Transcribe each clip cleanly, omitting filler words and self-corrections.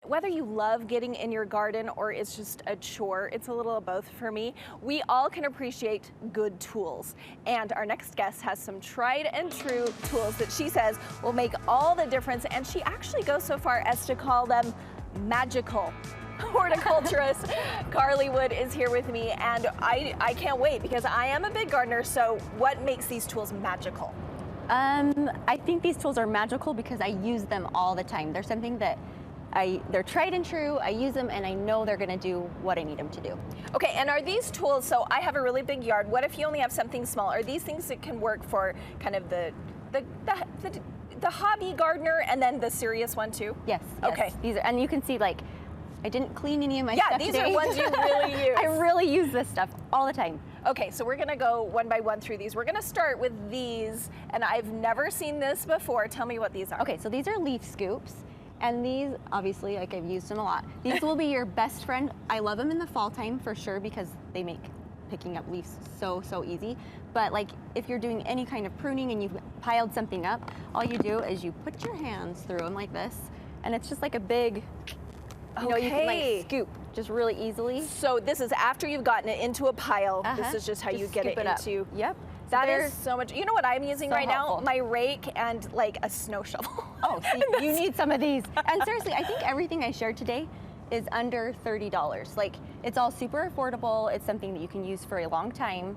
Whether you love getting in your garden or it's just a chore, it's a little of both for me. We all can appreciate good tools. And our next guest has some tried and true tools that she says will make all the difference. And she actually goes so far as to call them magical. Horticulturist Carly Wood is here with me, and I can't wait because I am a big gardener. So what makes these tools magical? I think these tools are magical because I use them all the time. They're something that they're tried and true. I use them and I know they're gonna do what I need them to do. Okay, and are these tools, so I have a really big yard. What if you only have something small? Are these things that can work for kind of the hobby gardener and then the serious one too? Yes. Okay. These are, and you can see like, I didn't clean any of my stuff these today. are ones you really use. I really use this stuff all the time. Okay, so we're gonna go one by one through these. We're gonna start with these, and I've never seen this before. Tell me what these are. Okay, so these are leaf scoops. And these, obviously, like I've used them a lot. These will be your best friend. I love them in the fall time for sure because they make picking up leaves so easy. But like if you're doing any kind of pruning and you've piled something up, all you do is you put your hands through them like this, and it's just like a big, you know, you can like scoop just really easily. So this is after you've gotten it into a pile. This is just how you get it into. Yep. That is so much. You know what I'm using right helpful. now? My rake and like a snow shovel. Oh, see, you need some of these. And seriously, I think everything I shared today is under $30. Like, it's all super affordable. It's something that you can use for a long time.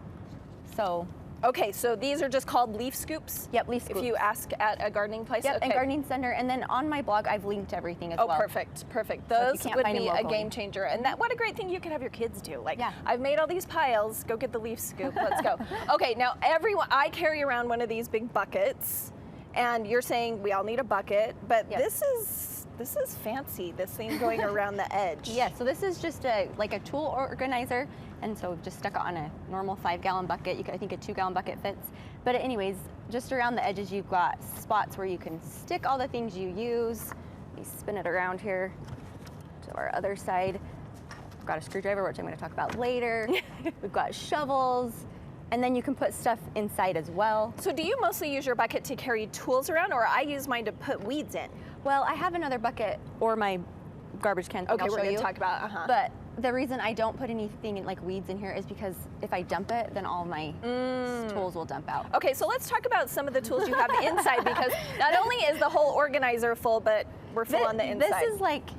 So. Okay, so these are just called leaf scoops? Yep, leaf scoops. If you ask at a gardening place? Yep, okay. and gardening center. And then on my blog, I've linked everything as well. Oh, perfect, perfect. Those so would be a game changer. And that, what a great thing you could have your kids do. Like, I've made all these piles, go get the leaf scoop, let's go. Okay, now everyone, I carry around one of these big buckets, and you're saying we all need a bucket, but this is fancy, this thing going around the edge. Yeah, so this is just like a tool organizer, and so we've just stuck it on a normal 5-gallon bucket. I think a 2-gallon bucket fits. But anyways, just around the edges you've got spots where you can stick all the things you use. Let me spin it around here to our other side. We've got a screwdriver, which I'm going to talk about later. We've got shovels, and then you can put stuff inside as well. So do you mostly use your bucket to carry tools around, or I use mine to put weeds in? Well, I have another bucket or my garbage can. Okay, we're going to talk about But the reason I don't put anything like weeds in here is because if I dump it, then all my tools will dump out. Okay, so let's talk about some of the tools you have inside, because not only is the whole organizer full, but we're full on the inside. This is like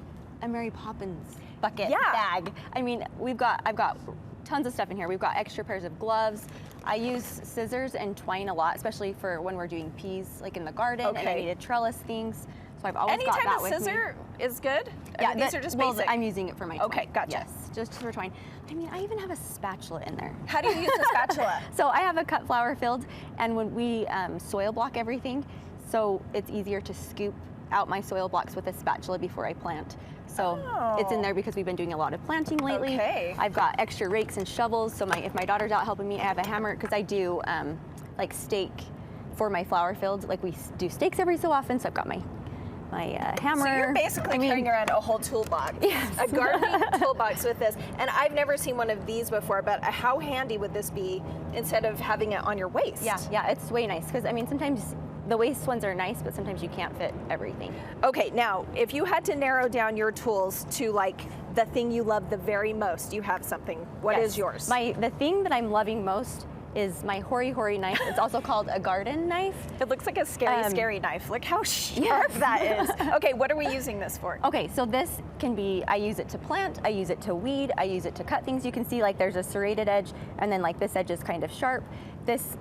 a Mary Poppins bucket bag. I mean, I've got tons of stuff in here. We've got extra pairs of gloves. I use scissors and twine a lot, especially for when we're doing peas, like in the garden, and I need to trellis things. So I've always got that with me. Any type of scissor is good? Yeah, these are just basic. I'm using it for my twine. Okay, gotcha. Yes, just for twine. I mean, I even have a spatula in there. How do you use the spatula? So I have a cut flower field, and when we soil block everything, so it's easier to scoop out my soil blocks with a spatula before I plant. So it's in there because we've been doing a lot of planting lately. Okay. I've got extra rakes and shovels, so if my daughter's out helping me, I have a hammer, because I do like stake for my flower field. Like we do stakes every so often, so I've got my hammer. So you're basically carrying around a whole toolbox. Yes. A gardening toolbox with this. And I've never seen one of these before, but how handy would this be instead of having it on your waist? Yeah, it's way nice, because I mean, sometimes the waist ones are nice, but sometimes you can't fit everything. Okay, now, if you had to narrow down your tools to like the thing you love the very most, you have something. What is yours? The thing that I'm loving most is my HORI knife. It's also called a garden knife. It looks like a scary knife. Look how sharp that is. Okay, what are we using this for? Okay, so this can be, I use it to plant, I use it to weed, I use it to cut things. You can see like there's a serrated edge, and then like this edge is kind of sharp. This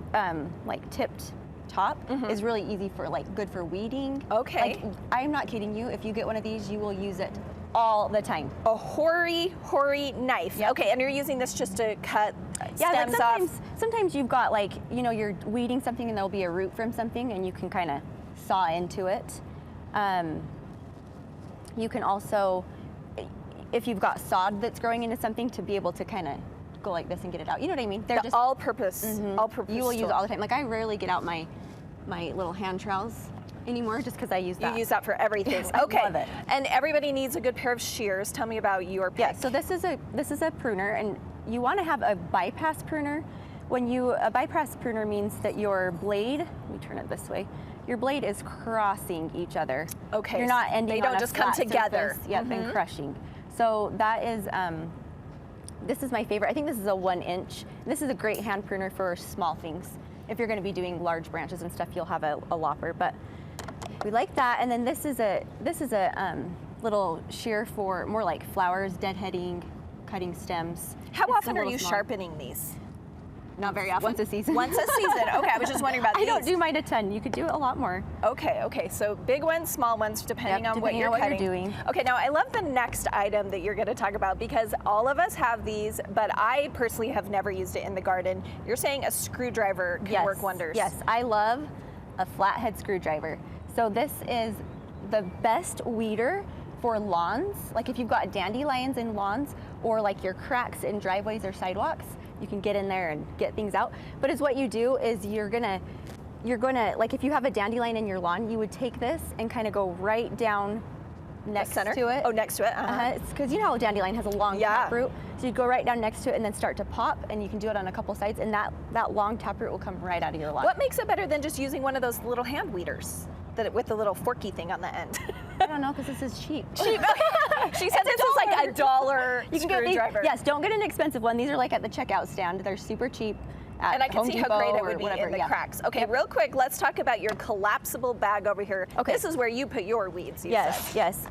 like tipped top is really easy for good for weeding. Okay. Like, I'm not kidding you. If you get one of these, you will use it all the time. A HORI knife. Yep. Okay, and you're using this just to cut stems like off. Sometimes you've got you're weeding something and there'll be a root from something, and you can kind of saw into it. You can also, if you've got sod that's growing into something, to be able to kind of go like this and get it out. You know what I mean? They're just all-purpose. All-purpose. You will use it all the time. Like I rarely get out my little hand trowels anymore, just because I use that. You use that for everything. Yes, okay. I love it. And everybody needs a good pair of shears. Tell me about your pick. Yeah. So this is a pruner, and you want to have a bypass pruner. A bypass pruner means that your blade, let me turn it this way, your blade is crossing each other. Okay. You're not ending They don't on a just come flat together. surface, yep, and crushing. So that is, this is my favorite. I think this is a 1 inch. This is a great hand pruner for small things. If you're going to be doing large branches and stuff, you'll have a lopper. But we like that. And then this is a little shear for more like flowers, deadheading, cutting stems. How It's a often are little you small. sharpening these? Not very often. Once a season. Once a season. Okay, I was just wondering about I these. don't do mine a ton. You could do it a lot more. Okay. So big ones, small ones, depending on what you're cutting. doing. Okay, now I love the next item that you're going to talk about because all of us have these, but I personally have never used it in the garden. You're saying a screwdriver can work wonders. Yes, I love a flathead screwdriver. So this is the best weeder for lawns. Like if you've got dandelions in lawns or like your cracks in driveways or sidewalks, you can get in there and get things out. But it's what you do is you're gonna, like if you have a dandelion in your lawn, you would take this and kind of go right down next to it. Oh, next to it. It's because you know how a dandelion has a long taproot. So you go right down next to it and then start to pop, and you can do it on a couple sides, and that long taproot will come right out of your lawn. What makes it better than just using one of those little hand weeders with the little forky thing on the end? I don't know, because this is cheap. Cheap. She said this is like $1 You can get screwdriver. yes, don't get an expensive one. These are like at the checkout stand. They're super cheap. And I can Home see how Depot great it or would be whatever. in the cracks. Okay, Yep. real quick, let's talk about your collapsible bag over here. Okay. This is where you put your weeds, you Yes, said. yes.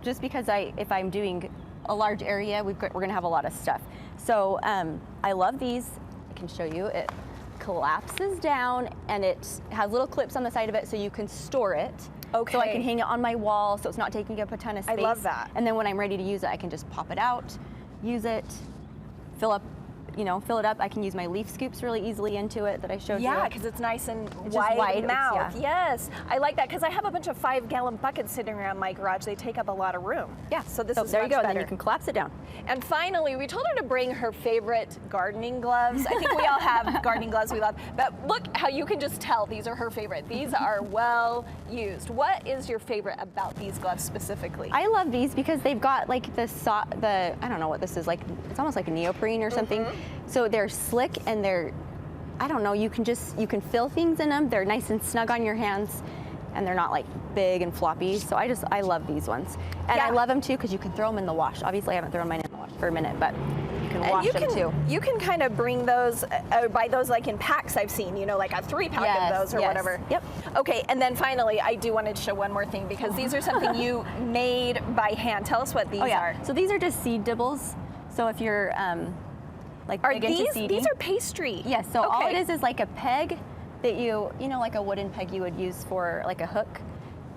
Just because if I'm doing a large area, we're going to have a lot of stuff. So I love these. I can show you. It collapses down, and it has little clips on the side of it so you can store it. Okay. So I can hang it on my wall so it's not taking up a ton of space. I love that. And then when I'm ready to use it, I can just pop it out, use it, fill it up. I can use my leaf scoops really easily into it that I showed you. Yeah, because it's nice and It's just wide mouth. yeah. Yes, I like that because I have a bunch of 5-gallon buckets sitting around my garage. They take up a lot of room. Yeah. So this is there you much go. better. And then you can collapse it down. And finally, we told her to bring her favorite gardening gloves. I think we all have gardening gloves we love. But look how you can just tell these are her favorite. These are well used. What is your favorite about these gloves specifically? I love these because they've got like the I don't know what this is, like it's almost like a neoprene or something. So they're slick and they're, I don't know, you can fill things in them. They're nice and snug on your hands, and they're not like big and floppy. So I love these ones. And I love them too because you can throw them in the wash. Obviously I haven't thrown mine in the wash for a minute, but you can wash them too. You can kind of bring those, buy those like in packs I've seen, like a 3-pack of those or whatever. Yep. Okay, and then finally, I do want to show one more thing because these are something you made by hand. Tell us what these are. So these are just seed dibbles. So if you're like big into seeding. These are pastry? Yes, so all it is like a peg that you know, like a wooden peg you would use for like a hook.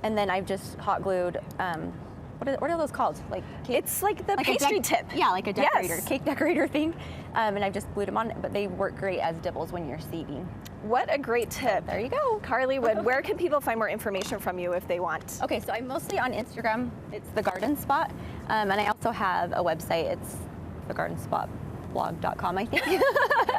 And then I've just hot glued, what are those called? Like it's like the pastry tip. Yeah, like a decorator, Yes. cake decorator thing. And I've just glued them on, but they work great as dibbles when you're seeding. What a great tip. There you go. Carly Wood, where can people find more information from you if they want? Okay, so I'm mostly on Instagram. It's The Garden Spot. And I also have a website. It's thegardenspotblog.com, I think.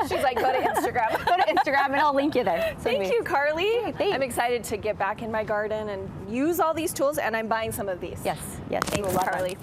She's like, go to Instagram. Go to Instagram and I'll link you there. Thank you, Carly. Thanks. I'm excited to get back in my garden and use all these tools, and I'm buying some of these. Yes, Thanks, you will love Carly. them.